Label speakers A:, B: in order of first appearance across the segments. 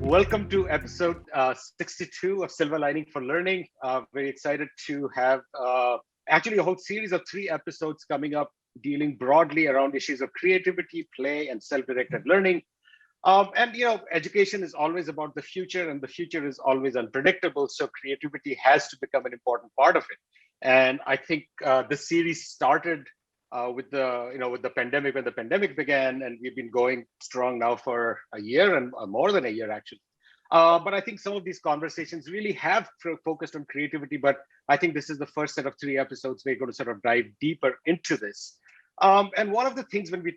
A: Welcome to episode 62 of Silver Lining for Learning. Very excited to have actually a whole series of 3 episodes coming up dealing broadly around issues of creativity, play, and self-directed learning. Education is always about the future, and the future is always unpredictable. So creativity has to become an important part of it. And I think this series started with the pandemic when the pandemic began, and we've been going strong now for a year and more than a year actually. But I think some of these conversations really have focused on creativity. But I think this is the first set of 3 episodes we're going to sort of dive deeper into this. And one of the things when we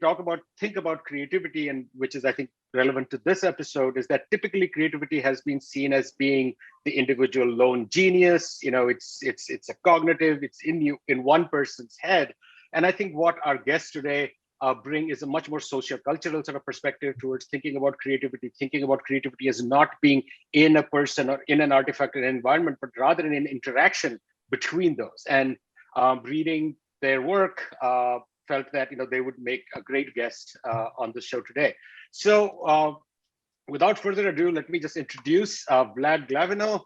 A: think about creativity, and which is I think relevant to this episode, is that typically creativity has been seen as being the individual lone genius. It's a cognitive, it's in one person's head. And I think what our guests today bring is a much more socio-cultural sort of perspective towards thinking about creativity as not being in a person or in an artifact or an environment, but rather in an interaction between those. And reading their work, felt that they would make a great guest on the show today. So without further ado, let me just introduce Vlad Glaveanu,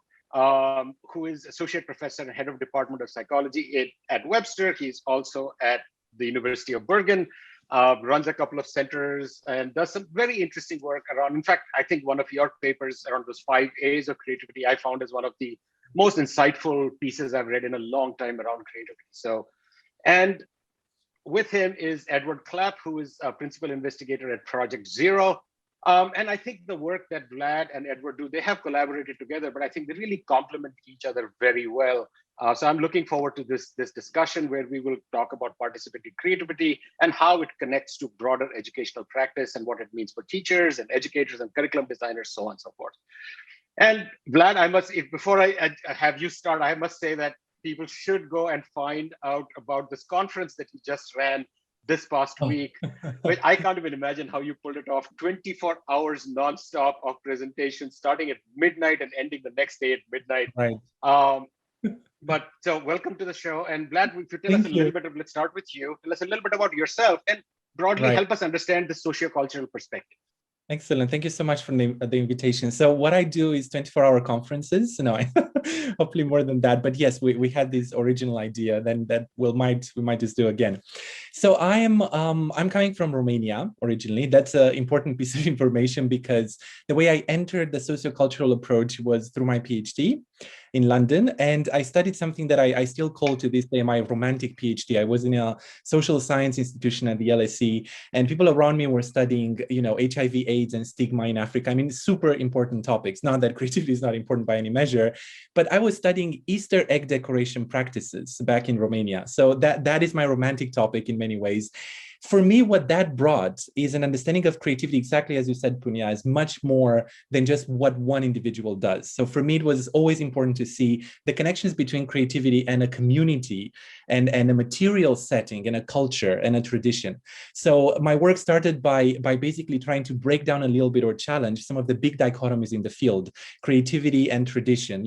A: who is associate professor and head of department of psychology at Webster. He's also at the University of Bergen, runs a couple of centers and does some very interesting work around. In fact, I think one of your papers around those 5 A's of creativity I found is one of the most insightful pieces I've read in a long time around creativity. And with him is Edward Clapp, who is a principal investigator at Project Zero. And I think the work that Vlad and Edward do, they have collaborated together, but I think they really complement each other very well. So I'm looking forward to this discussion where we will talk about participatory creativity and how it connects to broader educational practice and what it means for teachers and educators and curriculum designers, so on and so forth. And Vlad, before I have you start, I must say that people should go and find out about this conference that you just ran this past week. But I can't even imagine how you pulled it off. 24 hours nonstop of presentations, starting at midnight and ending the next day at midnight.
B: Right.
A: But so welcome to the show. And Vlad, if you tell us a little bit let's start with you. Tell us a little bit about yourself and broadly help us understand the sociocultural perspective.
B: Excellent. Thank you so much for the invitation. So what I do is 24-hour conferences. No, hopefully more than that. But yes, we had this original idea then that we might just do again. So I'm coming from Romania originally. That's an important piece of information because the way I entered the sociocultural approach was through my PhD in London. And I studied something that I still call to this day my romantic PhD. I was in a social science institution at the LSE, and people around me were studying, HIV, AIDS, and stigma in Africa. I mean, super important topics. Not that creativity is not important by any measure, but I was studying Easter egg decoration practices back in Romania. So that is my romantic topic in many ways. For me, what that brought is an understanding of creativity, exactly as you said, Punya, is much more than just what one individual does. So for me, it was always important to see the connections between creativity and a community and a material setting and a culture and a tradition. So my work started by basically trying to break down a little bit or challenge some of the big dichotomies in the field, creativity and tradition,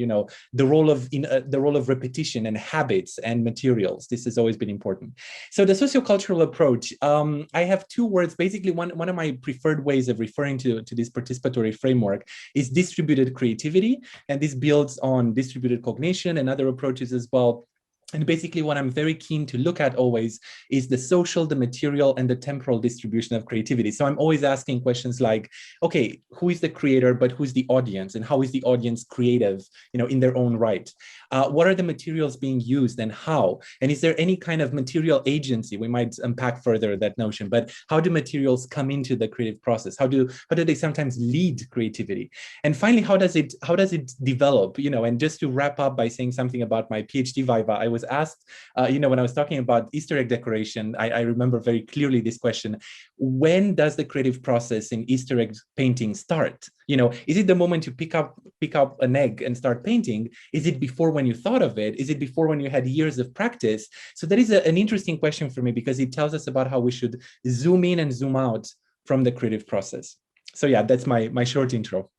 B: the role of repetition and habits and materials. This has always been important. So the sociocultural approach, I have 2 words. Basically, one of my preferred ways of referring to this participatory framework is distributed creativity, and this builds on distributed cognition and other approaches as well. And basically what I'm very keen to look at always is the social, the material, and the temporal distribution of creativity. So I'm always asking questions like, okay, who is the creator, but who's the audience? And how is the audience creative, in their own right? What are the materials being used and how? And is there any kind of material agency? We might unpack further that notion, but how do materials come into the creative process? How do they sometimes lead creativity? And finally, how does it develop? And just to wrap up by saying something about my PhD viva, I was asked, when I was talking about Easter egg decoration, I remember very clearly this question: when does the creative process in Easter egg painting start? Is it the moment you pick up an egg and start painting? Is it before when you thought of it? Is it before when you had years of practice? So that is an interesting question for me because it tells us about how we should zoom in and zoom out from the creative process. So yeah, that's my short intro.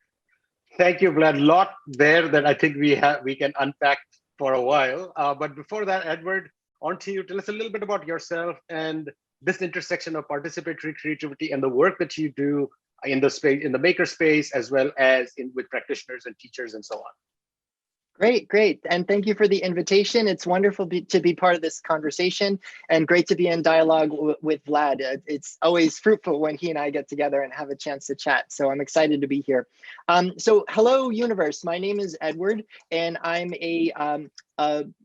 A: Thank you, Vlad. A lot there that I think we can unpack for a while. But before that, Edward, on to you. Tell us a little bit about yourself and this intersection of participatory creativity and the work that you do in the space, in the maker space, as well as with practitioners and teachers and so on.
C: Great, great. And thank you for the invitation. It's wonderful to be part of this conversation and great to be in dialogue with Vlad. It's always fruitful when he and I get together and have a chance to chat. So I'm excited to be here. So hello, universe. My name is Edward, and I'm a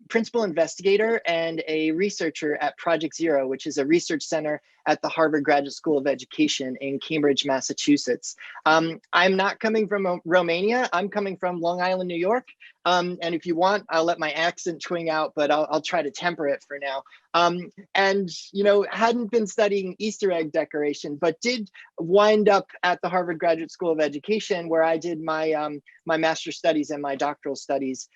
C: principal investigator and a researcher at Project Zero, which is a research center at the Harvard Graduate School of Education in Cambridge, Massachusetts. I'm not coming from Romania. I'm coming from Long Island, New York. And if you want, I'll let my accent twing out, but I'll try to temper it for now. And, you know, hadn't been studying Easter egg decoration, but did wind up at the Harvard Graduate School of Education, where I did my, my master's studies and my doctoral studies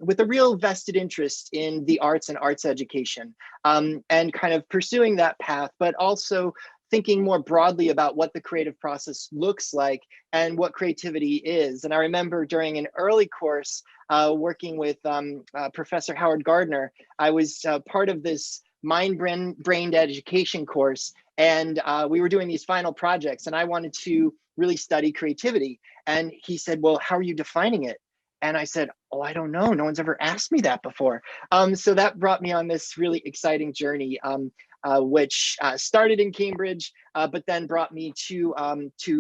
C: with a real vested interest in the arts and arts education, and kind of pursuing that path, but also thinking more broadly about what the creative process looks like and what creativity is. And I remember during an early course working with Professor Howard Gardner, I was part of this mind-brained education course, and we were doing these final projects, and I wanted to really study creativity. And he said, well, how are you defining it? And I said, oh, I don't know. No one's ever asked me that before. So that brought me on this really exciting journey, which started in Cambridge, but then brought me to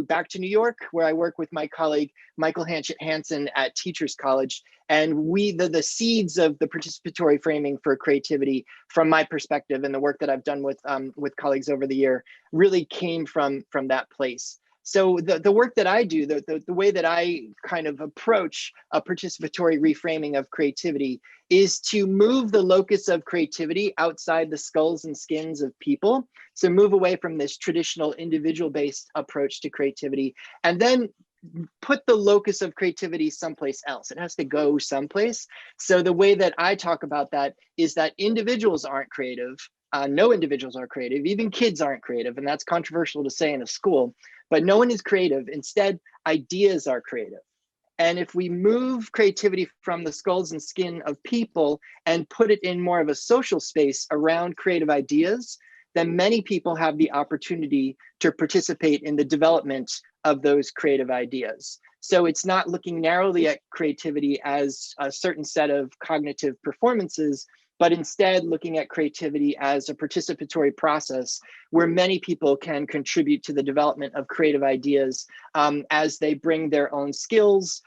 C: back to New York, where I work with my colleague, Michael Hansen at Teachers College. And the seeds of the participatory framing for creativity, from my perspective and the work that I've done with colleagues over the year, really came from that place. So the work that I do, the way that I kind of approach a participatory reframing of creativity is to move the locus of creativity outside the skulls and skins of people. So move away from this traditional individual-based approach to creativity, and then put the locus of creativity someplace else. It has to go someplace. So the way that I talk about that is that individuals aren't creative. No individuals are creative, even kids aren't creative, and that's controversial to say in a school, but no one is creative. Instead, ideas are creative. And if we move creativity from the skulls and skin of people and put it in more of a social space around creative ideas, then many people have the opportunity to participate in the development of those creative ideas. So it's not looking narrowly at creativity as a certain set of cognitive performances, but instead looking at creativity as a participatory process where many people can contribute to the development of creative ideas as they bring their own skills,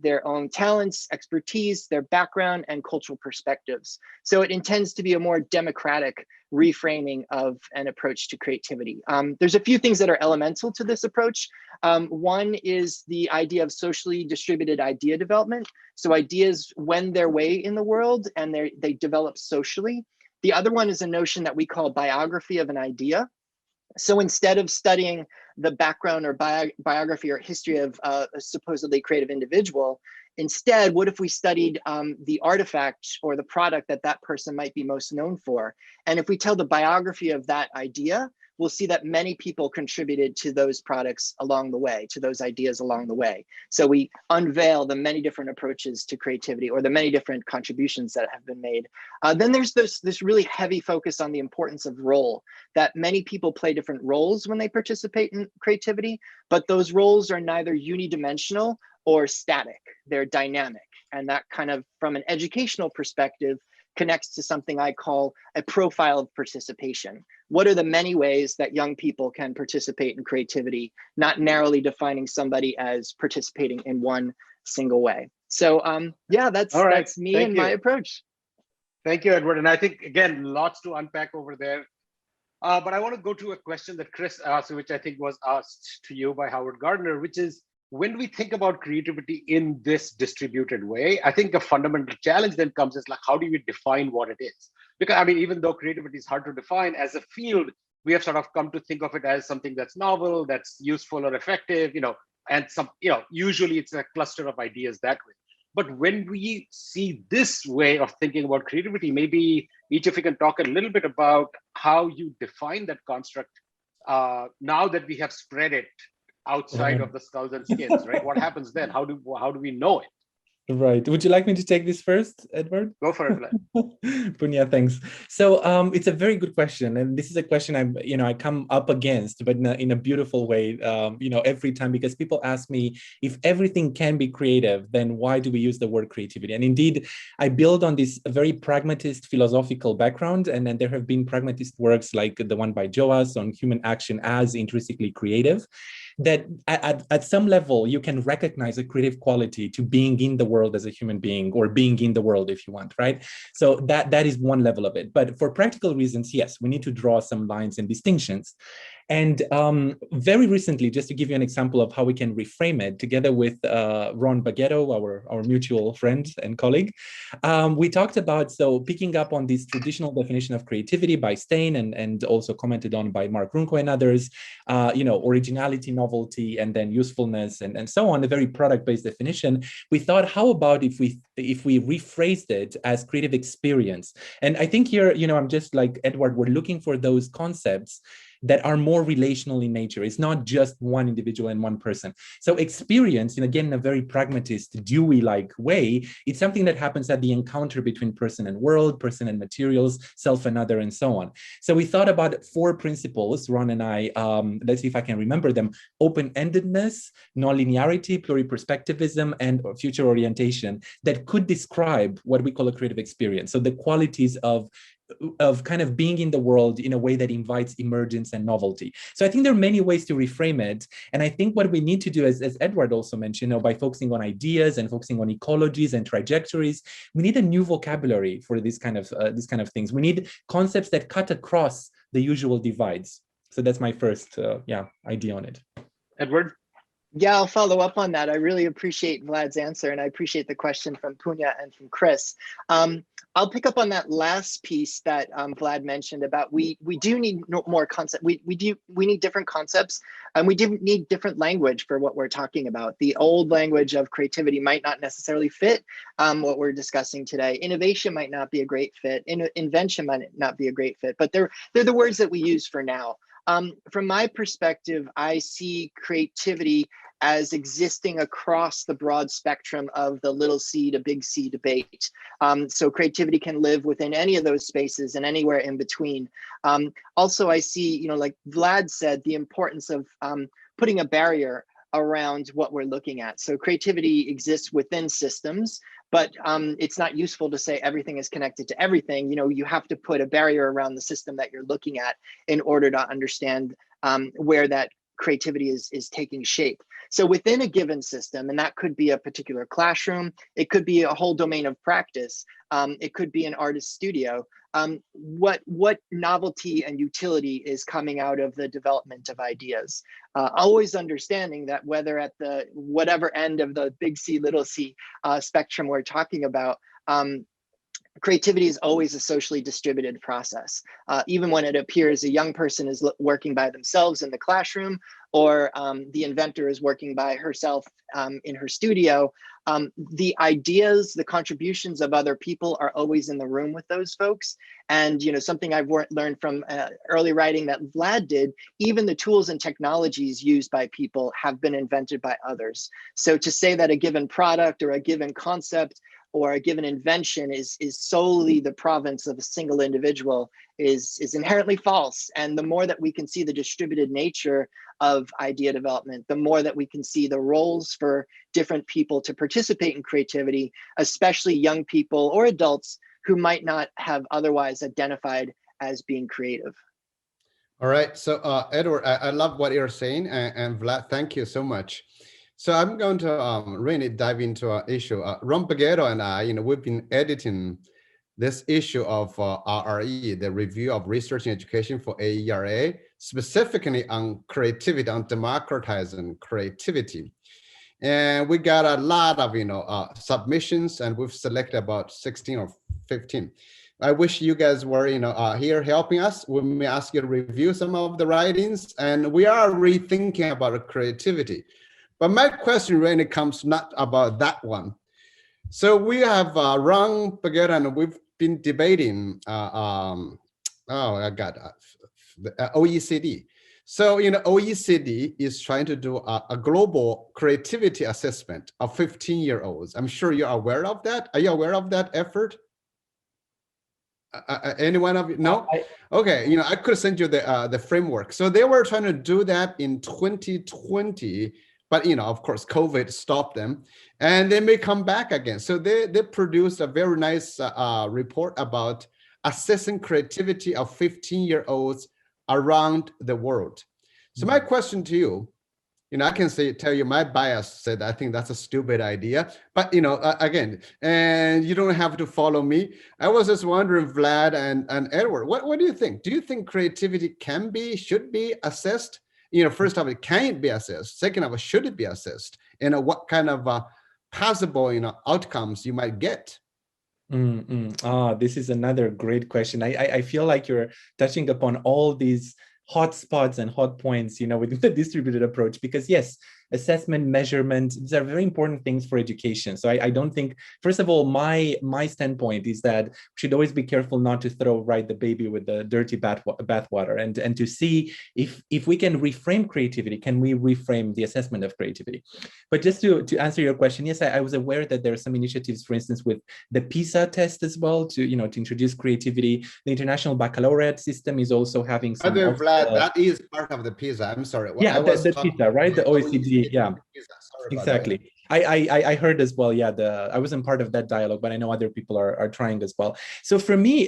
C: their own talents, expertise, their background, and cultural perspectives. So it intends to be a more democratic reframing of an approach to creativity. There's a few things that are elemental to this approach. One is the idea of socially distributed idea development. So ideas wend their way in the world and they develop socially. The other one is a notion that we call biography of an idea. So instead of studying the background or biography or history of a supposedly creative individual, instead, what if we studied the artifact or the product that that person might be most known for? And if we tell the biography of that idea, we'll see that many people contributed to those products along the way, to those ideas along the way. So we unveil the many different approaches to creativity or the many different contributions that have been made. Then there's this really heavy focus on the importance of role, that many people play different roles when they participate in creativity, but those roles are neither unidimensional or static, they're dynamic. And that kind of, from an educational perspective, connects to something I call a profile of participation. What are the many ways that young people can participate in creativity, not narrowly defining somebody as participating in one single way? So yeah, that's me and my approach.
A: Thank you, Edward. And I think, again, lots to unpack over there. But I want to go to a question that Chris asked, which I think was asked to you by Howard Gardner, which is, when we think about creativity in this distributed way, I think a fundamental challenge then comes is like, how do we define what it is? Because I mean, even though creativity is hard to define as a field, we have sort of come to think of it as something that's novel, that's useful or effective, and usually it's a cluster of ideas that way. But when we see this way of thinking about creativity, maybe each of you can talk a little bit about how you define that construct now that we have spread it outside of the skulls and skins, right? What happens then? How do we know it?
B: Right. Would you like me to take this first, Edward?
A: Go for it, Vlad.
B: Punya, thanks. So it's a very good question, and this is a question I come up against, but in a beautiful way, every time, because people ask me, if everything can be creative, then why do we use the word creativity? And indeed, I build on this very pragmatist philosophical background, and then there have been pragmatist works like the one by Joas on human action as intrinsically creative, that at some level you can recognize a creative quality to being in the world as a human being, or being in the world, if you want, right? So that is one level of it. But for practical reasons, yes, we need to draw some lines and distinctions. And very recently, just to give you an example of how we can reframe it, together with Ron Baguetto, our mutual friend and colleague, we talked about, so picking up on this traditional definition of creativity by Stein, and also commented on by Mark Runko and others, originality, novelty, and then usefulness, and so on, a very product-based definition. We thought, how about if we rephrased it as creative experience? And I think here, I'm just like Edward, we're looking for those concepts that are more relational in nature. It's not just one individual and one person. So experience, and again, in a very pragmatist, Dewey-like way, it's something that happens at the encounter between person and world, person and materials, self and other, and so on. So we thought about 4 principles, Ron and I, let's see if I can remember them: open-endedness, non-linearity, pluriperspectivism, and future orientation, that could describe what we call a creative experience. So the qualities of kind of being in the world in a way that invites emergence and novelty. So I think there are many ways to reframe it. And I think what we need to do, as Edward also mentioned, by focusing on ideas and focusing on ecologies and trajectories, we need a new vocabulary for these kind of things. We need concepts that cut across the usual divides. So that's my first idea on it.
A: Edward?
C: Yeah, I'll follow up on that. I really appreciate Vlad's answer, and I appreciate the question from Punya and from Chris. I'll pick up on that last piece that Vlad mentioned about we do need more concept. We need different concepts, and we do need different language for what we're talking about. The old language of creativity might not necessarily fit what we're discussing today. Innovation might not be a great fit. Invention might not be a great fit, but they're the words that we use for now. From my perspective, I see creativity as existing across the broad spectrum of the little c to big C debate. So creativity can live within any of those spaces and anywhere in between. Also, I see, like Vlad said, the importance of putting a barrier around what we're looking at. So creativity exists within systems, but it's not useful to say everything is connected to everything. You have to put a barrier around the system that you're looking at in order to understand where that creativity is taking shape. So within a given system, and that could be a particular classroom, it could be a whole domain of practice, it could be an artist's studio, what novelty and utility is coming out of the development of ideas. Always understanding that whether at the whatever end of the big C, little c spectrum we're talking about, creativity is always a socially distributed process. Even when it appears a young person is working by themselves in the classroom, or the inventor is working by herself in her studio, the ideas, the contributions of other people are always in the room with those folks. And something I've learned from early writing that Vlad did, even the tools and technologies used by people have been invented by others. So to say that a given product or a given concept or a given invention is solely the province of a single individual is inherently false. And the more that we can see the distributed nature of idea development, the more that we can see the roles for different people to participate in creativity, especially young people or adults who might not have otherwise identified as being creative.
D: All right, so Edward, I love what you're saying, and Vlad, thank you so much. So I'm going to really dive into an issue. Ron Baguetto and I, we've been editing this issue of RRE, the Review of Research and Education for AERA, specifically on creativity, on democratizing creativity. And we got a lot of, submissions, and we've selected about 16 or 15. I wish you guys were, here helping us. We may ask you to review some of the writings, and we are rethinking about creativity. But my question really comes not about that one. So we have Ron Baguetto, and we've been debating, the OECD. So, OECD is trying to do a global creativity assessment of 15-year-olds. I'm sure you're aware of that. Are you aware of that effort? Any one of you? No? Okay, I could send you the framework. So they were trying to do that in 2020, but of course, COVID stopped them, and they may come back again. So they produced a very nice report about assessing creativity of 15-year-olds around the world. So my question to you, I can tell you my bias said I think that's a stupid idea, but again, and you don't have to follow me. I was just wondering, Vlad and Edward, what do you think? Do you think creativity should be assessed? First of all, can it be assessed? Second of all, should it be assessed? And what kind of possible outcomes you might get?
B: This is another great question. I feel like you're touching upon all these hot spots and hot points, within the distributed approach, because yes, assessment, measurement, these are very important things for education. So I don't think, first of all, my standpoint is that we should always be careful not to throw the baby with the dirty bathwater, and to see if we can reframe creativity, can we reframe the assessment of creativity? But just to answer your question, yes, I was aware that there are some initiatives, for instance, with the PISA test as well, to introduce creativity. The International Baccalaureate system is also having some.
D: Vlad, that is part of the PISA. I'm sorry.
B: Yeah, the PISA, right? The OECD. Yeah, exactly. I heard as well. Yeah, I wasn't part of that dialogue, but I know other people are trying as well. So for me,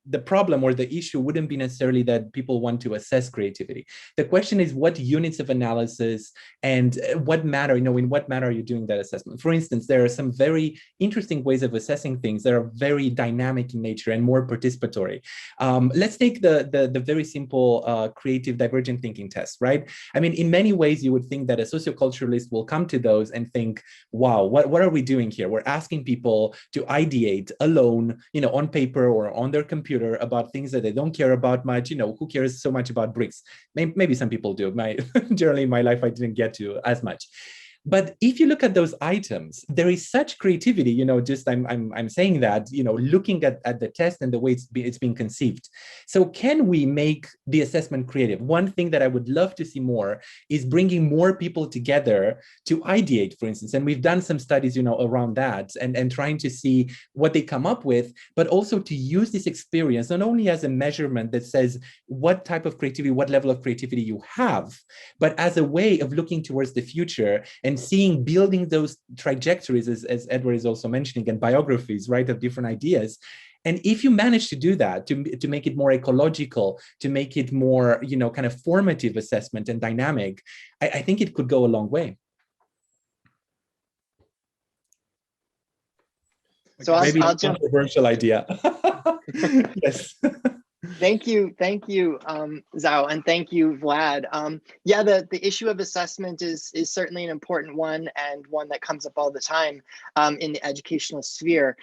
B: the problem or the issue wouldn't be necessarily that people want to assess creativity. The question is what units of analysis and what matter, in what manner are you doing that assessment? For instance, there are some very interesting ways of assessing things that are very dynamic in nature and more participatory. Let's take the very simple creative divergent thinking test, right? I mean, in many ways, you would think that a socioculturalist will come to those and think, wow, what are we doing here? We're asking people to ideate alone, on paper or on their computer about things that they don't care about much. Who cares so much about bricks? Maybe some people do. Generally in my life, I didn't get to as much. But if you look at those items, there is such creativity, just I'm saying that, looking at the test and the way it's being conceived. So can we make the assessment creative? One thing that I would love to see more is bringing more people together to ideate, for instance. And we've done some studies, around that and trying to see what they come up with, but also to use this experience, not only as a measurement that says what type of creativity, what level of creativity you have, but as a way of looking towards the future and building those trajectories, as Edward is also mentioning, and biographies, right, of different ideas. And if you manage to do that, to make it more ecological, to make it more, kind of formative assessment and dynamic, I think it could go a long way.
C: So
B: maybe
C: I'll
B: a controversial idea. Yes.
C: Thank you, Zhao, and thank you, Vlad. Yeah, the issue of assessment is certainly an important one, and one that comes up all the time in the educational sphere.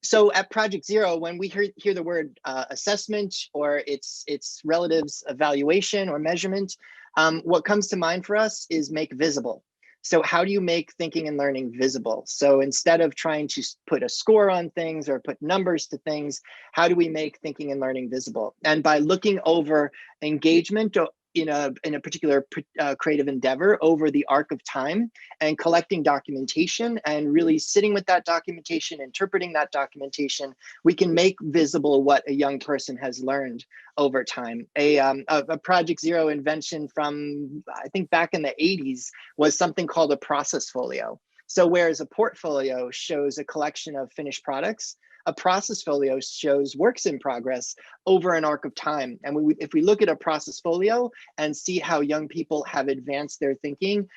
C: So at Project Zero, when we hear the word assessment or its relatives, evaluation or measurement, what comes to mind for us is make visible. So how do you make thinking and learning visible? So instead of trying to put a score on things or put numbers to things, how do we make thinking and learning visible? And by looking over engagement in a particular creative endeavor over the arc of time and collecting documentation and really sitting with that documentation, interpreting that documentation, we can make visible what a young person has learned over time. A Project Zero invention from, I think, back in the 80s was something called a process folio. So whereas a portfolio shows a collection of finished products, a process folio shows works in progress over an arc of time. And if we look at a process folio and see how young people have advanced their thinking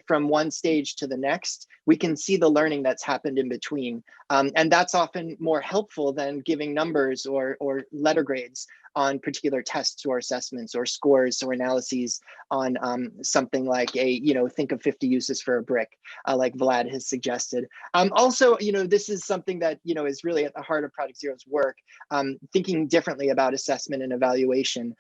C: from one stage to the next, we can see the learning that's happened in between. And that's often more helpful than giving numbers or letter grades on particular tests or assessments or scores or analyses on something like think of 50 uses for a brick, like Vlad has suggested. Also, this is something that, is really at the heart of Project Zero's work, thinking differently about assessment and evaluation.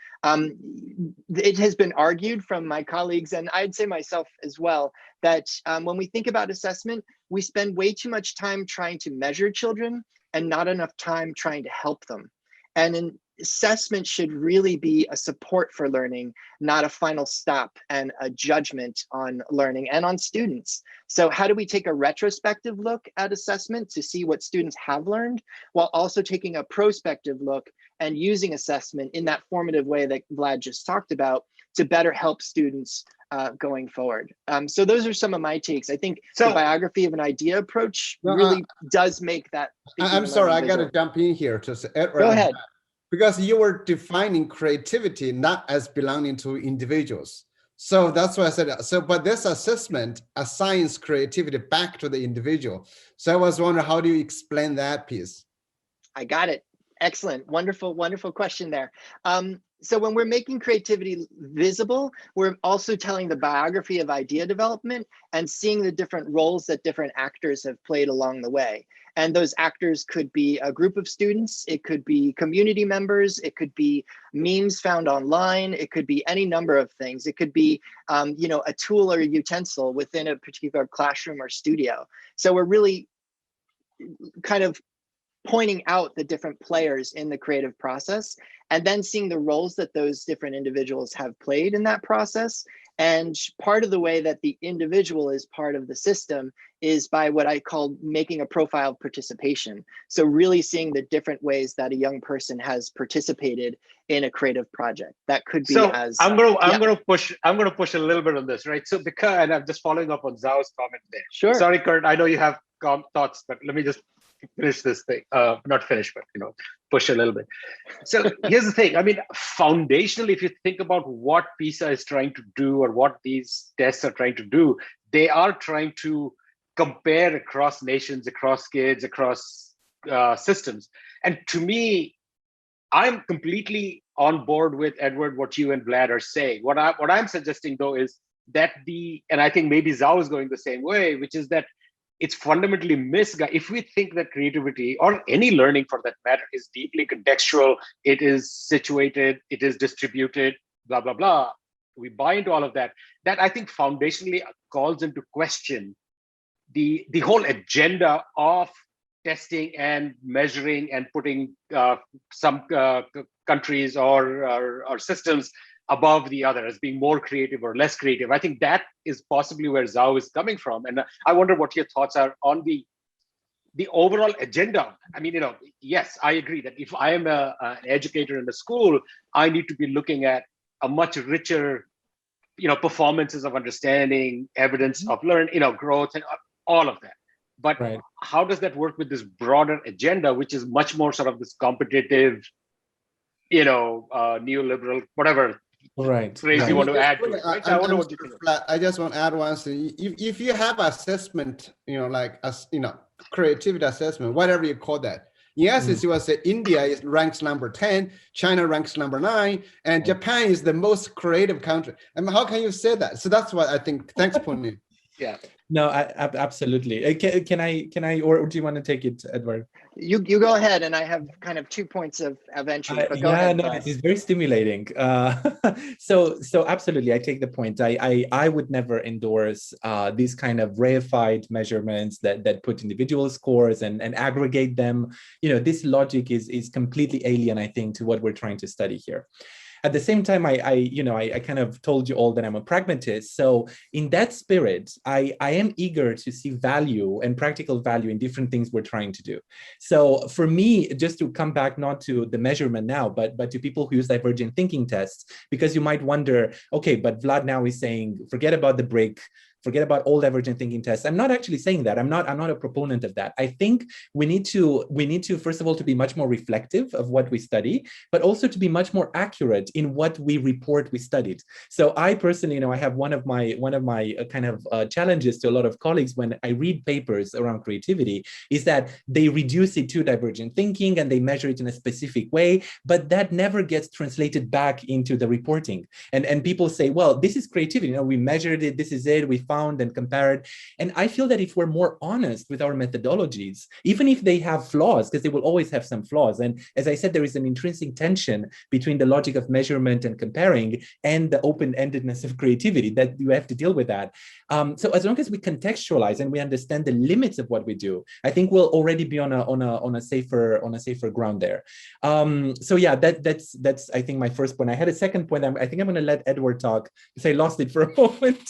C: It has been argued from my colleagues, and I'd say myself as well, that when we think about assessment, we spend way too much time trying to measure children and not enough time trying to help them. And assessment should really be a support for learning, not a final stop and a judgment on learning and on students. So how do we take a retrospective look at assessment to see what students have learned, while also taking a prospective look and using assessment in that formative way that Vlad just talked about to better help students going forward. So those are some of my takes. I think the biography of an idea approach really does make that.
D: I'm sorry, I got to jump in here to say,
C: go ahead.
D: Because you were defining creativity not as belonging to individuals. So that's why I said, so, but this assessment assigns creativity back to the individual. So I was wondering, how do you explain that piece?
C: I got it. Excellent. Wonderful, wonderful question there. So when we're making creativity visible, we're also telling the biography of idea development and seeing the different roles that different actors have played along the way. And those actors could be a group of students, it could be community members, it could be memes found online, it could be any number of things. It could be, you know, a tool or a utensil within a particular classroom or studio. So we're really kind of pointing out the different players in the creative process, and then seeing the roles that those different individuals have played in that process. And part of the way that the individual is part of the system is by what I call making a profile of participation. So really seeing the different ways that a young person has participated in a creative project. That could be
A: I'm gonna push a little bit on this, right? So because, and I'm just following up on Zhao's comment there.
C: Sure.
A: Sorry, Kurt, I know you have thoughts, but let me just finish this thing. Not finish, but you know, push a little bit. So here's the thing. I mean, foundationally, if you think about what PISA is trying to do or what these tests are trying to do, they are trying to compare across nations, across kids, across systems. And to me, I'm completely on board with Edward, what you and Vlad are saying. What I'm suggesting though is that and I think maybe Zhao is going the same way, which is that it's fundamentally misguided. If we think that creativity or any learning for that matter is deeply contextual, it is situated, it is distributed, blah, blah, blah, we buy into all of that. That I think foundationally calls into question the whole agenda of testing and measuring and putting some countries or systems above the other as being more creative or less creative. I think that is possibly where Zhao is coming from. And I wonder what your thoughts are on the overall agenda. I mean, you know, yes, I agree that if I am an educator in a school, I need to be looking at a much richer, you know, performances of understanding, evidence of learn, you know, growth and all of that. But how does that work with this broader agenda, which is much more sort of this competitive, you know, neoliberal, whatever phrase you want to add to it, right? I wonder what you think.
D: I just want to add one thing. If you have assessment, you know, like creativity assessment, whatever you call that, in essence, you will say India ranks number 10, China ranks number 9, and Japan is the most creative country. I mean, how can you say that? So that's what I think. Thanks, Pony.
B: Yeah. No, absolutely. Can I, or do you want to take it, Edward?
C: You go ahead, and I have kind of 2 points of entry. But go ahead.
B: No, it is very stimulating. So absolutely, I take the point. I would never endorse these kind of reified measurements that put individual scores and aggregate them. You know, this logic is completely alien, I think, to what we're trying to study here. At the same time, I kind of told you all that I'm a pragmatist. So in that spirit, I am eager to see value and practical value in different things we're trying to do. So for me, just to come back not to the measurement now, but to people who use divergent thinking tests, because you might wonder, okay, but Vlad now is saying, forget about the break, forget about all divergent thinking tests. I'm not actually saying that. I'm not a proponent of that. I think we need to first of all to be much more reflective of what we study, but also to be much more accurate in what we report we studied. So I personally, I have one of my kind of challenges to a lot of colleagues when I read papers around creativity is that they reduce it to divergent thinking and they measure it in a specific way, but that never gets translated back into the reporting. And people say, well, this is creativity. We measured it. This is it. We found found and compared. And I feel that if we're more honest with our methodologies, even if they have flaws, because they will always have some flaws. And as I said, there is an intrinsic tension between the logic of measurement and comparing and the open-endedness of creativity, that you have to deal with that. So as long as we contextualize and we understand the limits of what we do, I think we'll already be on a safer ground there. So yeah, that's I think my first point. I had a second point. I think I'm going to let Edward talk because I lost it for a moment.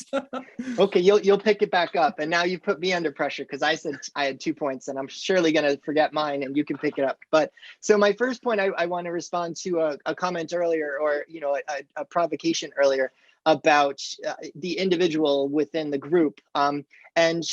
C: Okay, you'll pick it back up, and now you put me under pressure because I said I had 2 points, and I'm surely going to forget mine, and you can pick it up. But so my first point, I want to respond to a comment earlier, or a provocation earlier about the individual within the group. And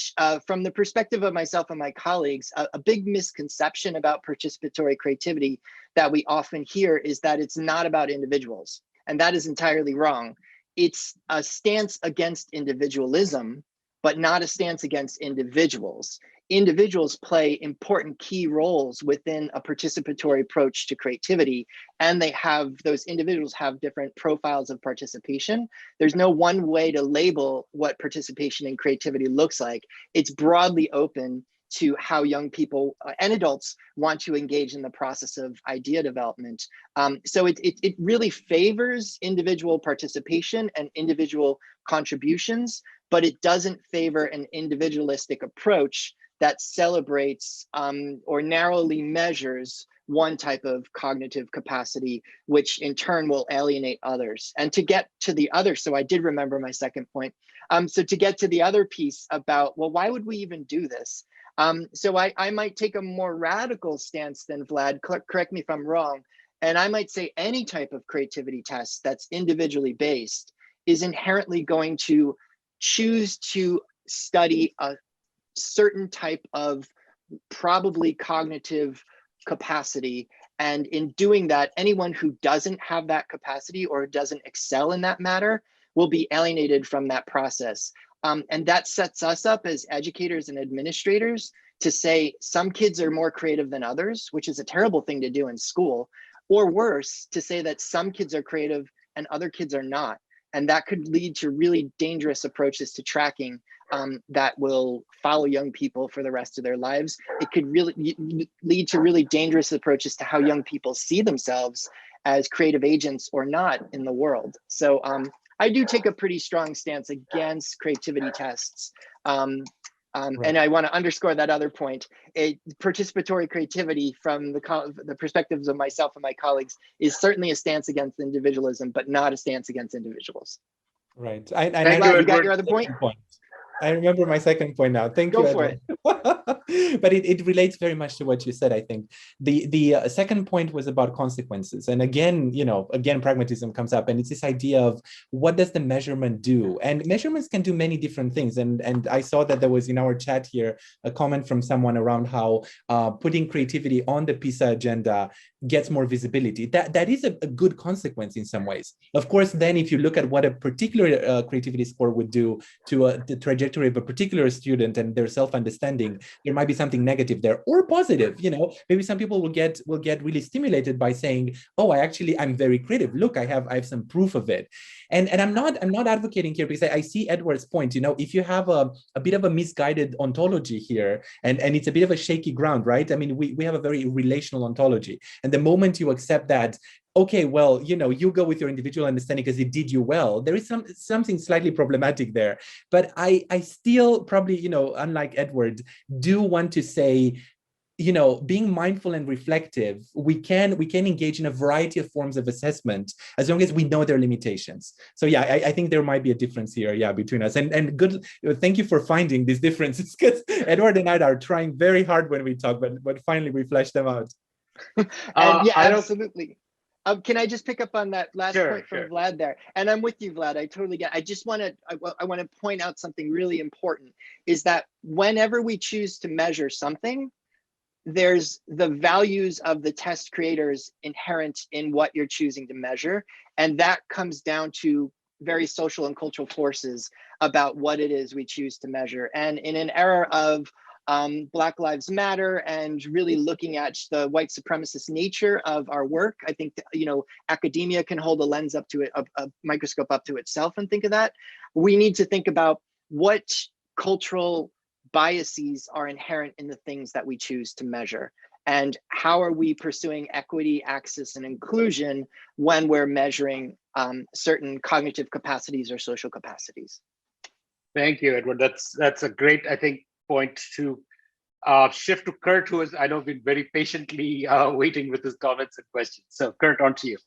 C: from the perspective of myself and my colleagues, a big misconception about participatory creativity that we often hear is that it's not about individuals. And that is entirely wrong. It's a stance against individualism, but not a stance against individuals. Individuals play important key roles within a participatory approach to creativity, and those individuals have different profiles of participation. There's no one way to label what participation in creativity looks like. It's broadly open to how young people and adults want to engage in the process of idea development. So it really favors individual participation and individual contributions, but it doesn't favor an individualistic approach that celebrates or narrowly measures one type of cognitive capacity, which in turn will alienate others. And to get to the other, so I did remember my second point. So to get to the other piece about, well, why would we even do this? So I might take a more radical stance than Vlad, correct me if I'm wrong, and I might say any type of creativity test that's individually based is inherently going to choose to study a certain type of probably cognitive capacity. And in doing that, anyone who doesn't have that capacity or doesn't excel in that matter will be alienated from that process. And that sets us up as educators and administrators to say some kids are more creative than others, which is a terrible thing to do in school, or worse, to say that some kids are creative and other kids are not. And that could lead to really dangerous approaches to tracking that will follow young people for the rest of their lives. It could really lead to really dangerous approaches to how young people see themselves as creative agents or not in the world. So I do take a pretty strong stance against creativity tests. Right. And I want to underscore that other point. Participatory creativity from the perspectives of myself and my colleagues is certainly a stance against individualism, but not a stance against individuals.
B: Right.
C: You got your other point?
B: I remember my second point now. Thank you.
C: Go for it.
B: But it relates very much to what you said, I think. The second point was about consequences. And again, pragmatism comes up, and it's this idea of what does the measurement do? And measurements can do many different things. And I saw that there was in our chat here a comment from someone around how putting creativity on the PISA agenda gets more visibility. That is a good consequence in some ways. Of course, then if you look at what a particular creativity score would do to the trajectory of a particular student and their self-understanding, there might be something negative there or positive. Maybe some people will get really stimulated by saying, oh, I'm very creative. Look, I have some proof of it. And I'm not advocating here because I see Edward's point. If you have a bit of a misguided ontology here, and it's a bit of a shaky ground, right? I mean, we have a very relational ontology. And the moment you accept that, okay, well, you go with your individual understanding because it did you well, there is something slightly problematic there. But I still probably, unlike Edward, do want to say, being mindful and reflective, we can engage in a variety of forms of assessment as long as we know their limitations. So yeah, I think there might be a difference here, between us. And good, thank you for finding these differences, because Edward and I are trying very hard when we talk, but finally we fleshed them out.
C: Absolutely. Can I just pick up on that last point from Vlad there? And I'm with you, Vlad. I totally get it. I want to point out something really important, is that whenever we choose to measure something, there's the values of the test creators inherent in what you're choosing to measure. And that comes down to very social and cultural forces about what it is we choose to measure. And in an era of Black Lives Matter and really looking at the white supremacist nature of our work, I think academia can hold a lens up to it, a microscope up to itself, and think of that. We need to think about what cultural biases are inherent in the things that we choose to measure, and how are we pursuing equity, access, and inclusion when we're measuring certain cognitive capacities or social capacities.
A: Thank you, Edward. That's a great, I think, point to shift to Kurt, who has, I know, been very patiently waiting with his comments and questions. So Kurt, on to you.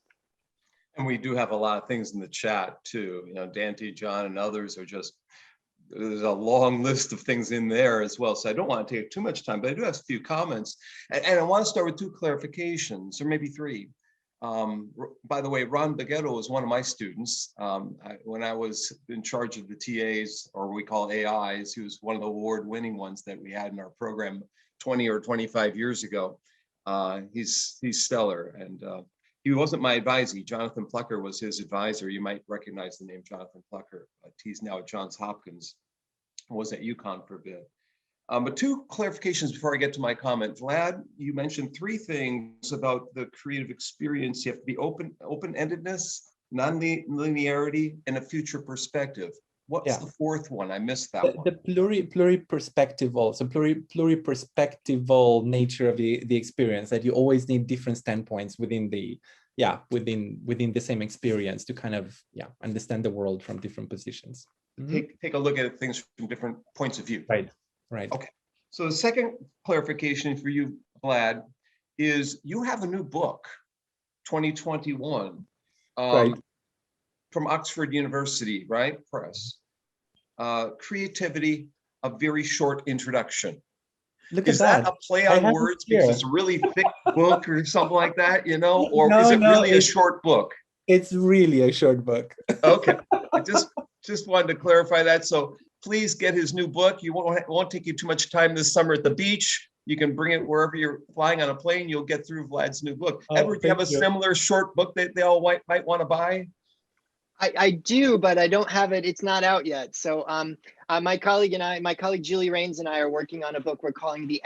E: And we do have a lot of things in the chat too. You know, Dante, John, and others are just, there's a long list of things in there as well. So I don't want to take too much time, but I do have a few comments. And I want to start with 2 clarifications, or maybe 3. By the way, Ron Baguetto was one of my students. When I was in charge of the TAs, or we call AIs, he was one of the award-winning ones that we had in our program 20 or 25 years ago. He's stellar, and he wasn't my advisee. Jonathan Plucker was his advisor. You might recognize the name Jonathan Plucker. He's now at Johns Hopkins, was at UConn for a bit. But 2 clarifications before I get to my comment. Vlad, you mentioned 3 things about the creative experience. You have to be open-endedness, non-linearity, and a future perspective. What's the 4th one? I missed that one.
B: The pluriperspectival, so pluriperspectival nature of the experience, that you always need different standpoints within the within the same experience to kind of understand the world from different positions.
E: Take a look at things from different points of view.
B: Right.
E: Okay. So the second clarification for you, Vlad, is you have a new book, 2021. From Oxford University, right? Press. Creativity, a very short introduction.
B: Look
E: is
B: at
E: that a play on words because it's a really thick book or something like that, you know? Or is it really a short book?
B: It's really a short book.
E: Okay. I just wanted to clarify that. So please get his new book. You won't take you too much time this summer at the beach. You can bring it wherever you're flying on a plane. You'll get through Vlad's new book. Edward, do you have a similar short book that they all might want to buy?
C: I do, but I don't have it. It's not out yet. So my colleague Julie Rains and I are working on a book we're calling The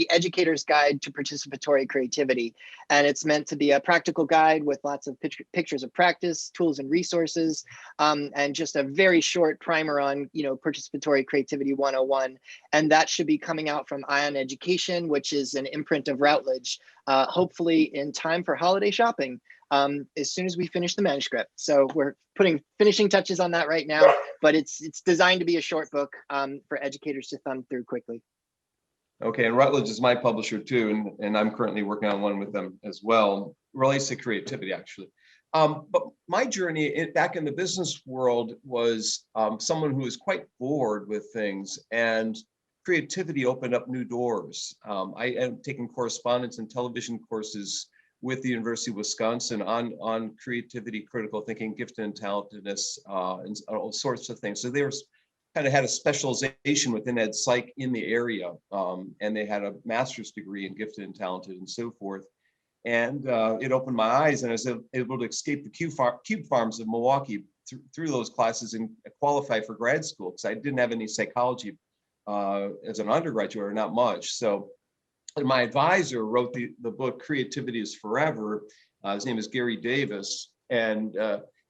C: Educator's Guide to Participatory Creativity. And it's meant to be a practical guide with lots of pictures of practice, tools and resources, and just a very short primer on, Participatory Creativity 101. And that should be coming out from Ion Education, which is an imprint of Routledge, hopefully in time for holiday shopping. As soon as we finish the manuscript. So we're putting finishing touches on that right now, but it's designed to be a short book for educators to thumb through quickly.
E: Okay, and Routledge is my publisher too, and I'm currently working on one with them as well. Relates to creativity, actually. But my journey back in the business world was someone who was quite bored with things, and creativity opened up new doors. I am taking correspondence and television courses with the University of Wisconsin on creativity, critical thinking, gifted and talentedness, and all sorts of things. So they kind of had a specialization within ed psych in the area, and they had a master's degree in gifted and talented and so forth. And it opened my eyes, and I was able to escape the cube farms of Milwaukee through those classes and qualify for grad school, because I didn't have any psychology as an undergraduate, or not much. So my advisor wrote the book Creativity is Forever. His name is Gary Davis, and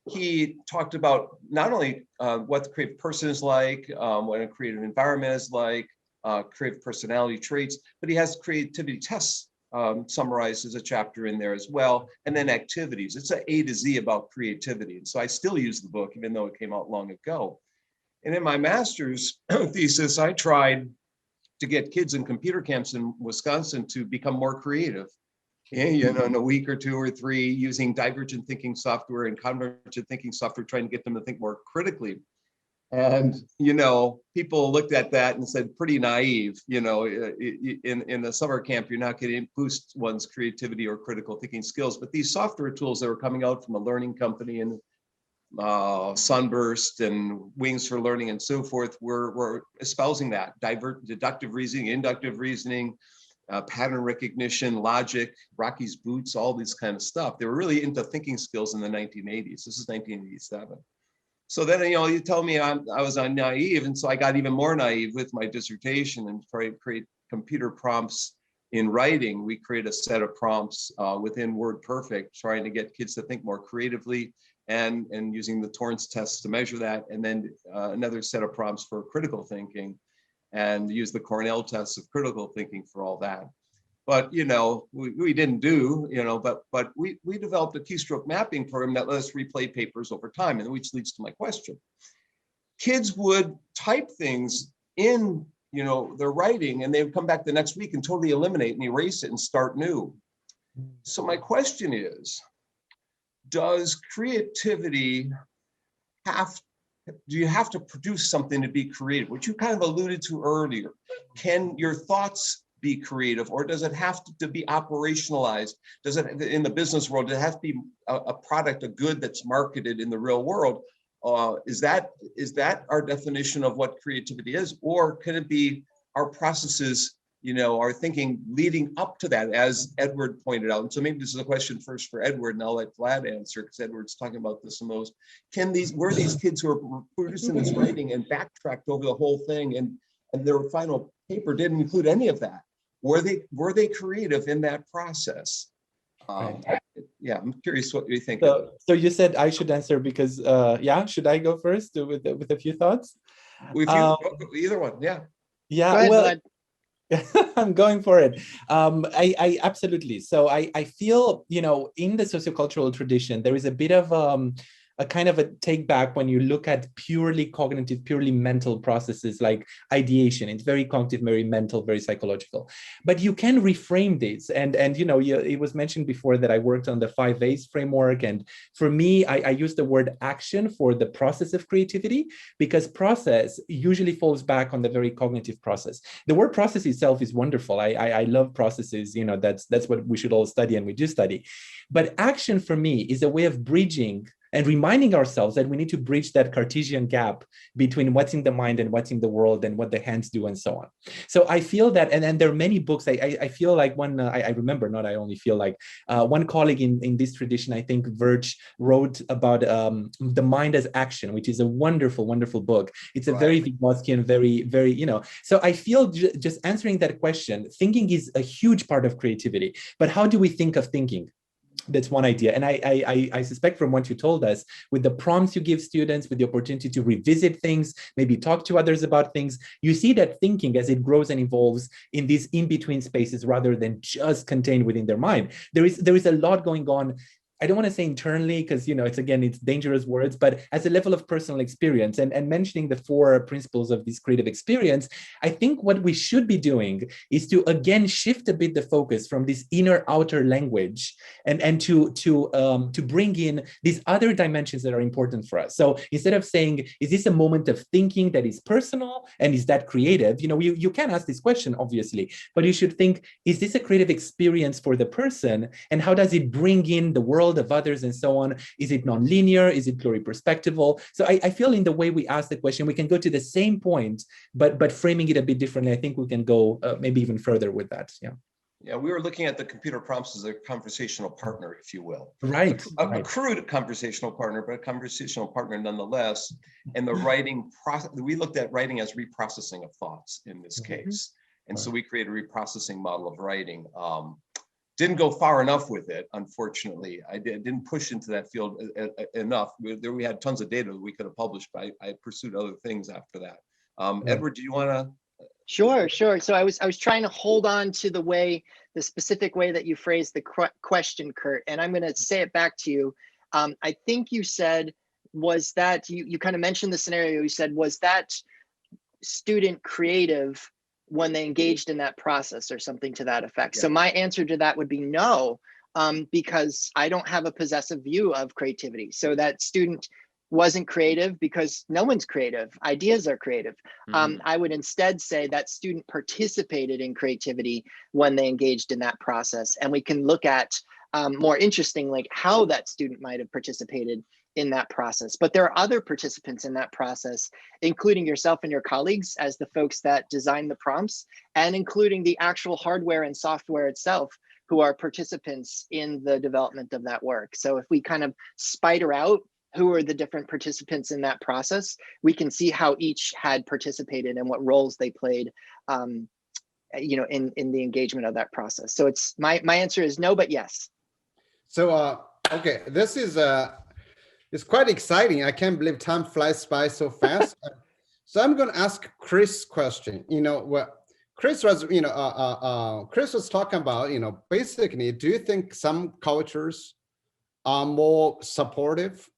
E: he talked about not only what the creative person is like, what a creative environment is like, creative personality traits, but he has creativity tests summarized as a chapter in there as well, and then activities. It's an A to Z about creativity, and so I still use the book even though it came out long ago. And in my master's thesis, I tried to get kids in computer camps in Wisconsin to become more creative, in a week or 2 or 3, using divergent thinking software and convergent thinking software, trying to get them to think more critically. And, people looked at that and said, pretty naive, in the summer camp, you're not going to boost one's creativity or critical thinking skills. But these software tools that were coming out from a learning company and Sunburst and Wings for Learning and so forth were espousing that deductive reasoning, inductive reasoning, pattern recognition, logic, Rocky's boots, all this kind of stuff. They were really into thinking skills in the 1980s. This is 1987. So then, you tell me I was naive, and so I got even more naive with my dissertation and tried to create computer prompts in writing. We create a set of prompts within WordPerfect, trying to get kids to think more creatively and using the Torrance test to measure that, and then another set of prompts for critical thinking, and use the Cornell tests of critical thinking for all that. But we didn't do, but we developed a keystroke mapping program that let us replay papers over time, and which leads to my question. Kids would type things in, their writing, and they would come back the next week and totally eliminate and erase it and start new. So my question is, does creativity do you have to produce something to be creative? Which you kind of alluded to earlier. Can your thoughts be creative, or does it have to be operationalized? Does it, in the business world, does it have to be a product, a good that's marketed in the real world? Is that our definition of what creativity is, or can it be our processes, our thinking leading up to that, as Edward pointed out? And so maybe this is a question first for Edward, and I'll let Vlad answer, because Edward's talking about this the most. Were these kids who are producing this writing and backtracked over the whole thing, and their final paper didn't include any of that? Were they creative in that process?
B: Right.
E: Yeah, I'm curious what you think.
B: So you said I should answer because should I go first with a few thoughts?
E: If you, either one, yeah.
B: Yeah,
C: go ahead,
B: well,
C: Vlad.
B: I'm going for it. I absolutely. So I feel, in the sociocultural tradition, there is a bit of a kind of a take back when you look at purely cognitive, purely mental processes like ideation. It's very cognitive, very mental, very psychological. But you can reframe this. And it was mentioned before that I worked on the 5 A's framework. And for me, I use the word action for the process of creativity, because process usually falls back on the very cognitive process. The word process itself is wonderful. I love processes. That's what we should all study, and we do study. But action for me is a way of bridging and reminding ourselves that we need to bridge that Cartesian gap between what's in the mind and what's in the world and what the hands do and so on. So I feel that, and there are many books, I feel like one, I remember, not I only feel like, one colleague in this tradition, I think Verge, wrote about The Mind as Action, which is a wonderful, wonderful book. It's a very Vygotskian, very, very, so I feel just answering that question, thinking is a huge part of creativity, but how do we think of thinking? That's one idea. And I suspect from what you told us, with the prompts you give students, with the opportunity to revisit things, maybe talk to others about things, you see that thinking, as it grows and evolves in these in-between spaces rather than just contained within their mind. There is a lot going on. I don't want to say internally, because it's dangerous words, but as a level of personal experience, and mentioning the 4 principles of this creative experience, I think what we should be doing is to again shift a bit the focus from this inner outer language and to bring in these other dimensions that are important for us. So instead of saying, is this a moment of thinking that is personal and is that creative? You can ask this question, obviously, but you should think, is this a creative experience for the person, and how does it bring in the world of others and so on? Is it non-linear? Is it pluriperspectival? So I feel in the way we ask the question, we can go to the same point, but framing it a bit differently. I think we can go maybe even further with that.
E: Yeah, we were looking at the computer prompts as a conversational partner, if you will.
B: Right.
E: A crude conversational partner, but a conversational partner nonetheless. And the writing process, we looked at writing as reprocessing of thoughts in this case. And so we created a reprocessing model of writing. Didn't go far enough with it, unfortunately. I didn't push into that field enough. We had tons of data that we could have published, but I pursued other things after that. Edward, do you want to?
C: Sure. So I was trying to hold on to the specific way that you phrased the question, Kurt, and I'm going to say it back to you. I think you said, was that, you kind of mentioned the scenario, you said, was that student creative when they engaged in that process, or something to that effect? Yeah. So my answer to that would be no, because I don't have a possessive view of creativity. So that student wasn't creative because no one's creative. Ideas are creative. I would instead say that student participated in creativity when they engaged in that process. And we can look at, more interestingly, how that student might have participated in that process. But there are other participants in that process, including yourself and your colleagues as the folks that design the prompts, and including the actual hardware and software itself, who are participants in the development of that work. So if we kind of spider out who are the different participants in that process, we can see how each had participated and what roles they played in the engagement of that process. So it's my answer is no, but yes.
D: So okay, this is It's quite exciting. I can't believe time flies by so fast. So I'm going to ask Chris question. What Chris was, Chris was talking about, basically, do you think some cultures are more supportive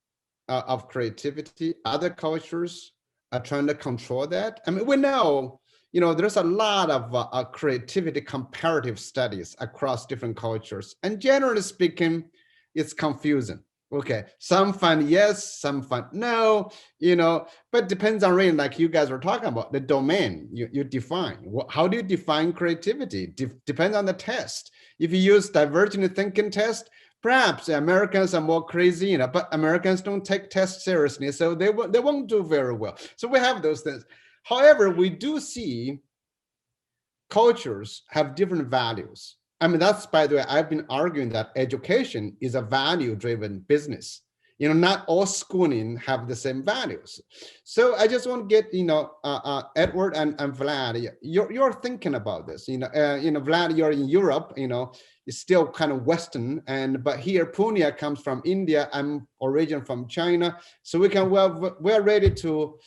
D: of creativity? Other cultures are trying to control that. I mean, we know, there's a lot of creativity comparative studies across different cultures. And generally speaking, it's confusing. Okay, some find yes, some find no, but depends on really, like you guys were talking about, the domain you define. How do you define creativity? Depends on the test. If you use divergent thinking test, perhaps Americans are more crazy, but Americans don't take tests seriously, so they won't do very well. So we have those things. However, we do see cultures have different values. I mean, that's, by the way, I've been arguing that education is a value-driven business. Not all schooling have the same values. So I just want to get, Edward and Vlad, you're thinking about this. Vlad, you're in Europe. It's still kind of Western, but here Punya comes from India. I'm originally from China, so we're ready to